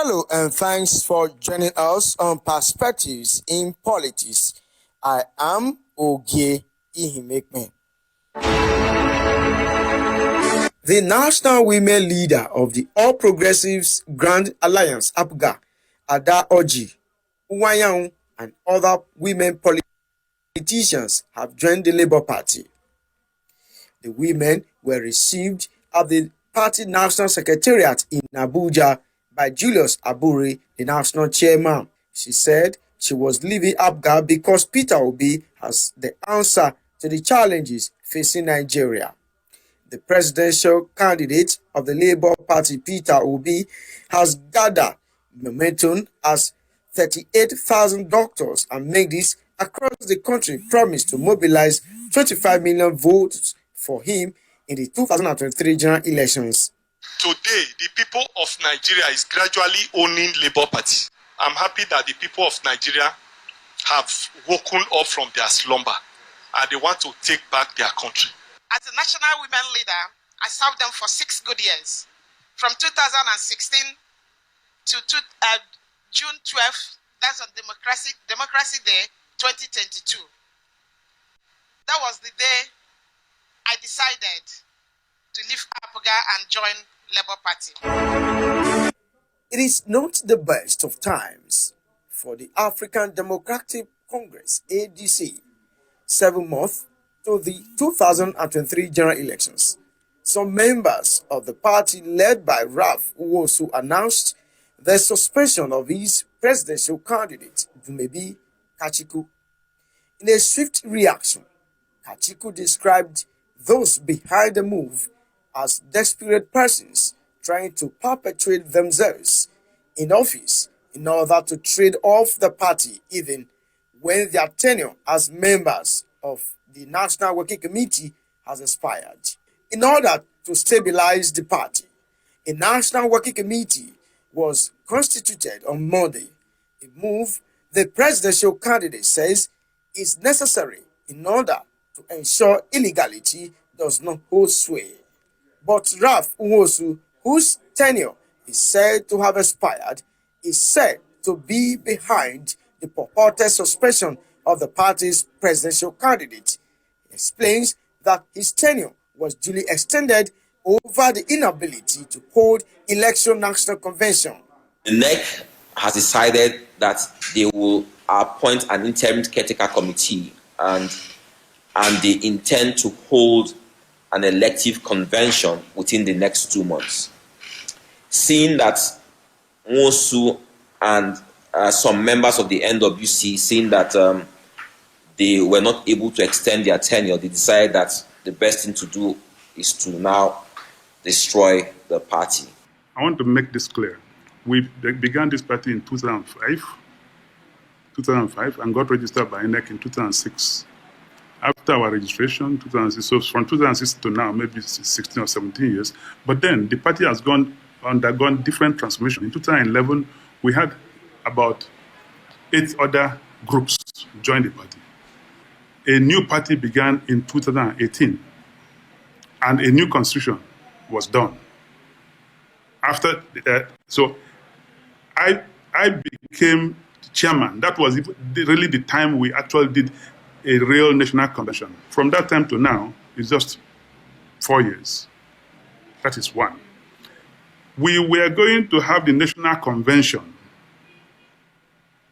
Hello and thanks for joining us on Perspectives in Politics. I am Ogie Ihimekme. The national women leader of the All Progressives Grand Alliance APGA, Ada Oji, Uwayang, and other women politicians have joined the Labour Party. The women were received at the party national secretariat in Abuja by Julius Aburi, the national chairman. She said she was leaving APGA because Peter Obi has the answer to the challenges facing Nigeria. The presidential candidate of the Labour Party, Peter Obi, has gathered momentum as 38,000 doctors and medics across the country promised to mobilize 25 million votes for him in the 2023 general elections. Today, the people of Nigeria is gradually owning Labour Party. I'm happy that the people of Nigeria have woken up from their slumber and they want to take back their country. As a national women leader, I served them for 6 good years, from 2016 to June 12th, that's on Democracy Day 2022. That was the day I decided to leave APGA and join Labour Party. It is not the best of times for the African Democratic Congress, ADC, 7 months to the 2023 general elections. Some members of the party led by Ralph Uwosu announced the suspension of his presidential candidate, Dumebi Kachiku. In a swift reaction, Kachiku described those behind the move as desperate persons trying to perpetuate themselves in office in order to trade off the party even when their tenure as members of the National Working Committee has expired. In order to stabilize the party, a National Working Committee was constituted on Monday, a move the presidential candidate says is necessary in order to ensure illegality does not hold sway. But Ralph Uwosu, whose tenure is said to have expired, is said to be behind the purported suspension of the party's presidential candidate. He explains that his tenure was duly extended over the inability to hold election national convention. The NEC has decided that they will appoint an interim caretaker committee and they intend to hold an elective convention within the next 2 months. Seeing that Nwosu and some members of the NWC, seeing that they were not able to extend their tenure, they decided that the best thing to do is to now destroy the party. I want to make this clear. We began this party in 2005 and got registered by NEC in 2006. After our registration, 2006, so from 2006 to now, maybe 16 or 17 years, but then the party has undergone different transformation. In 2011, we had about 8 other groups join the party. A new party began in 2018, and a new constitution was done. After so I became chairman. That was really the time we actually did a real national convention. From that time to now, it's just 4 years. That is one. We were going to have the national convention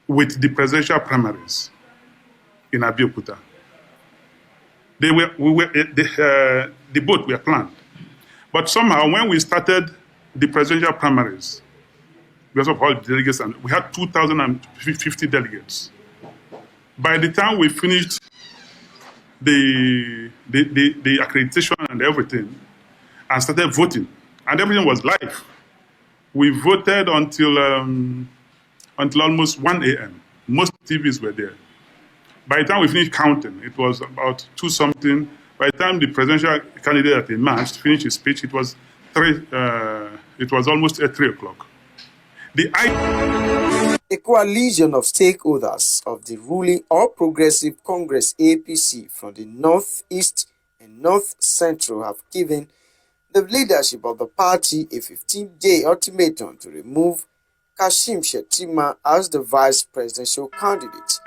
with the presidential primaries in Abeokuta. The both were planned. But somehow, when we started the presidential primaries, because of all the delegates, and we had 2,050 delegates. By the time we finished the accreditation and everything, and started voting, and everything was live, we voted until almost 1 a.m. Most TVs were there. By the time we finished counting, it was about 2-something. By the time the presidential candidate that emerged finished his speech, it was almost at 3 o'clock. A coalition of stakeholders of the ruling All Progressive Congress APC from the Northeast and North Central have given the leadership of the party a 15-day ultimatum to remove Kashim Shettima as the vice presidential candidate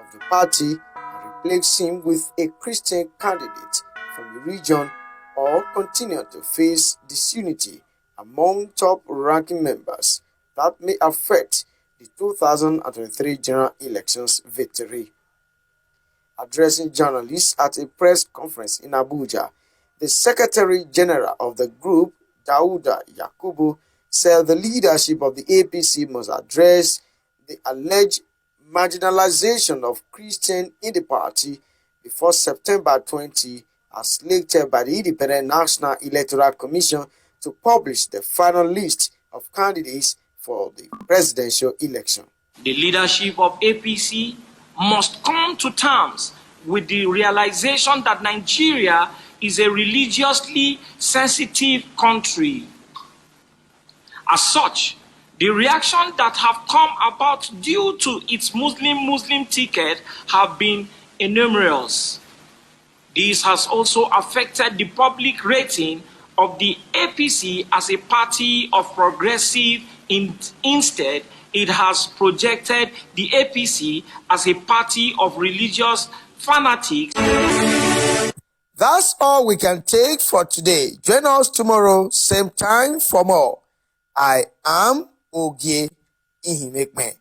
of the party and replace him with a Christian candidate from the region, or continue to face disunity among top-ranking members that may affect the 2023 general elections victory. Addressing journalists at a press conference in Abuja, the Secretary General of the group, Dauda Yakubu, said the leadership of the APC must address the alleged marginalization of Christians in the party before September 20, as selected by the Independent National Electoral Commission to publish the final list of candidates for the presidential election. The leadership of APC must come to terms with the realization that Nigeria is a religiously sensitive country. As such, the reactions that have come about due to its Muslim ticket have been innumerous. This has also affected the public rating of the APC as a party of progressive. Instead, it has projected the APC as a party of religious fanatics. That's all we can take for today. Join us tomorrow, same time for more. I am Ogie Ihimekme.